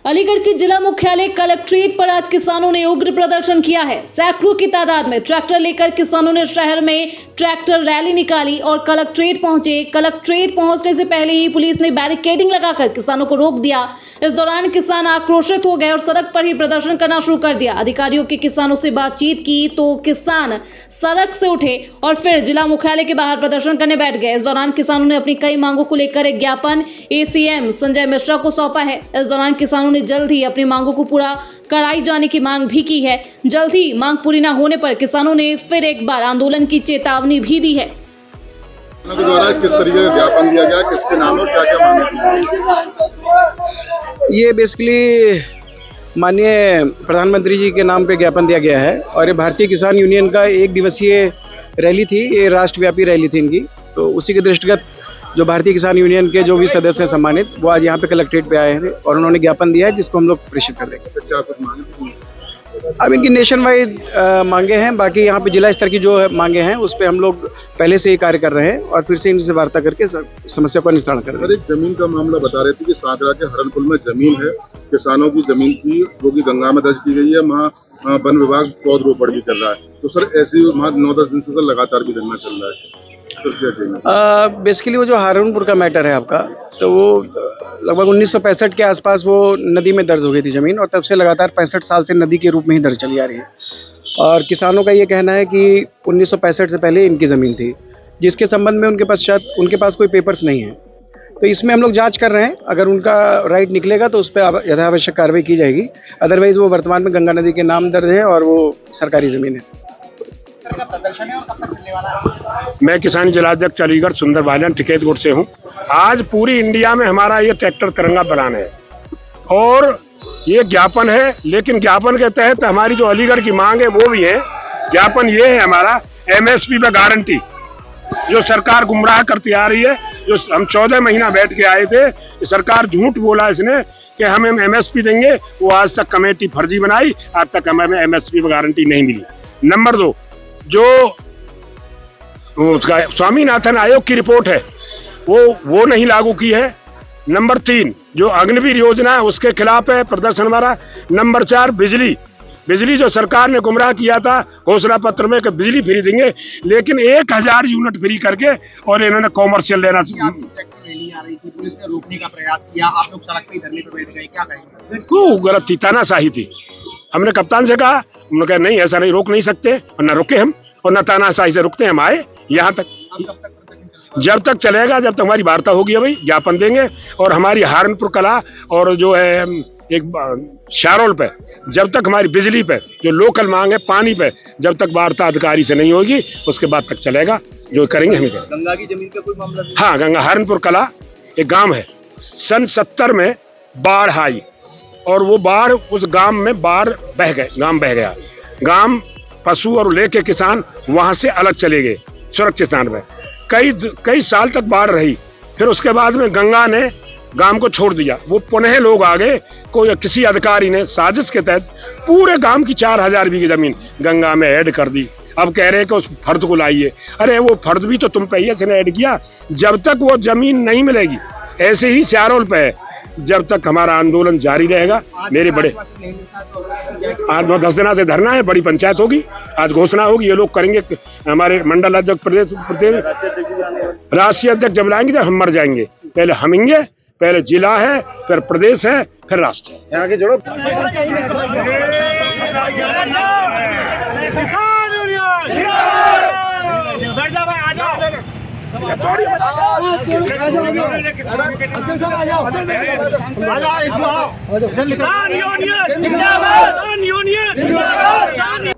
अलीगढ़ के जिला मुख्यालय कलेक्ट्रेट पर आज किसानों ने उग्र प्रदर्शन किया है। सैकड़ों की तादाद में ट्रैक्टर लेकर किसानों ने शहर में ट्रैक्टर रैली निकाली और कलेक्ट्रेट पहुंचे। कलेक्ट्रेट पहुंचने से पहले ही पुलिस ने बैरिकेडिंग लगाकर किसानों को रोक दिया। इस दौरान किसान आक्रोशित हो गए और सड़क पर ही प्रदर्शन करना शुरू कर दिया। अधिकारियों के किसानों से बातचीत की तो किसान सड़क से उठे और फिर जिला मुख्यालय के बाहर प्रदर्शन करने बैठ गए। इस दौरान किसानों ने अपनी कई मांगों को लेकर एक ज्ञापन एसीएम संजय मिश्रा को सौंपा है। इस दौरान किसानों ने जल्द ही अपनी मांगों को पूरा कराई जाने की मांग भी की है। जल्द ही मांग पूरी न होने पर किसानों ने फिर एक बार आंदोलन की चेतावनी भी दी है। के द्वारा किस तरीके का ज्ञापन दिया गया, किसके नाम और क्या-क्या मांगे थी? ये बेसिकली माननीय प्रधानमंत्री जी के नाम पे ज्ञापन दिया गया है और ये भारतीय किसान यूनियन का एक दिवसीय रैली थी। ये राष्ट्रव्यापी रैली थी इनकी, तो उसी के दृष्टिगत जो भारतीय किसान यूनियन के जो भी सदस्य हैं सम्मानित, वो आज यहाँ पे कलेक्ट्रेट पे आए हैं और उन्होंने ज्ञापन दिया है जिसको हम लोग प्रेषित कर देंगे। क्या कुछ मांगे थी? अब इनकी नेशन वाइड मांगे हैं, बाकी यहाँ पे जिला स्तर की जो मांगे हैं उस पर हम लोग पहले से ही कार्य कर रहे हैं और फिर से इनसे वार्ता करके समस्या का निस्तारण कर रहे हैं। एक जमीन का मामला बता रहे थे कि सागरा के हरनपुर में जमीन है, किसानों की जमीन थी जो कि गंगा में दर्ज की गई है। वहाँ वन विभाग पौधरोपण भी कर रहा है, तो सर ऐसे ही वहाँ 9-10 दिन से सर लगातार भी धरना चल रहा है। बेसिकली वो जो हारूनपुर का मैटर है आपका, तो वो लगभग 1965 के आसपास वो नदी में दर्ज हो गई थी ज़मीन और तब से लगातार 65 साल से नदी के रूप में ही दर्ज चली आ रही है। और किसानों का ये कहना है कि 1965 से पहले इनकी ज़मीन थी, जिसके संबंध में उनके पास कोई पेपर्स नहीं है। तो इसमें हम लोग जांच कर रहे हैं, अगर उनका राइट निकलेगा तो उस पर यथावश्यक कार्रवाई की जाएगी। अदरवाइज वो वर्तमान में गंगा नदी के नाम दर्ज है और वो सरकारी ज़मीन है। मैं किसान जिलाध्यक्ष अलीगढ़ सुंदर भाईजान टिकैतगुट से हूँ। आज पूरी इंडिया में हमारा ये ट्रैक्टर तिरंगा बनान है और ये ज्ञापन है, लेकिन ज्ञापन के तहत हमारी जो अलीगढ़ की मांग है वो भी है। ज्ञापन ये है हमारा एमएसपी पे गारंटी, जो सरकार गुमराह करती आ रही है। जो हम 14 महीना बैठ के आए थे, सरकार झूठ बोला इसने कि हमें एमएसपी देंगे, वो आज तक कमेटी फर्जी बनाई, आज तक हमें एमएसपी पे गारंटी नहीं मिली। नंबर 2, जो उसका स्वामीनाथन आयोग की रिपोर्ट है वो नहीं लागू की है। नंबर 3, जो अग्निवीर योजना है उसके खिलाफ है प्रदर्शन हमारा। नंबर 4, बिजली जो सरकार ने गुमराह किया था घोषणा पत्र में कि बिजली फ्री देंगे, लेकिन 1000 यूनिट फ्री करके और इन्होंने कॉमर्शियल लेना। रैली आ रही थी, पुलिस ने रोकने का प्रयास किया, आप लोग सड़क पे धरने पे बैठ गए, क्या कहेंगे? वो गलत थी, तानाशाही थी। हमने कप्तान से कहा, उन्होंने कहा नहीं ऐसा नहीं, रोक नहीं सकते, और न रुके हम और न तानाशाही से रुकते हम आए यहाँ तक। जब तक चलेगा, जब तक हमारी वार्ता होगी भाई, ज्ञापन देंगे। और हमारी हारनपुर कला और जो है एक शारोल पे, जब तक हमारी बिजली पे जो लोकल मांग है, पानी पे, जब तक वार्ता अधिकारी से नहीं होगी उसके बाद तक चलेगा। जो करेंगे हम करेंगे। गंगा की जमीन का कोई मामला नहीं? हाँ, गंगा हारनपुर कला एक गांव है, सन 70 में बाढ़ आई और वो बाढ़ उस गांव में गांव बह गया। गांव पशु और लेके किसान वहां से अलग चले गए सुरक्षित स्थान में। कई साल तक बाढ़ रही, फिर उसके बाद में गंगा ने गांव को छोड़ दिया। वो पुनः लोग आ गए, कोई किसी अधिकारी ने साजिश के तहत पूरे गांव की 4000 बीघे जमीन गंगा में ऐड कर दी। अब कह रहे हैं कि उस फर्द को लाइए। अरे वो फर्द भी तो तुम पे ही है, ऐड किया। जब तक वो जमीन नहीं मिलेगी, ऐसे ही शारोल पे है, जब तक हमारा आंदोलन जारी रहेगा। मेरे बड़े 8-10 दिन से धरना है, बड़ी पंचायत होगी, आज घोषणा होगी, ये लोग करेंगे। हमारे मंडल अध्यक्ष प्रदेश राष्ट्रीय अध्यक्ष जब लाएंगे जब हम मर जाएंगे। पहले हमेंगे, पहले जिला है, फिर प्रदेश है, फिर राष्ट्र है। यहाँ के जोड़ो किसान यूनियन जिंदाबाद।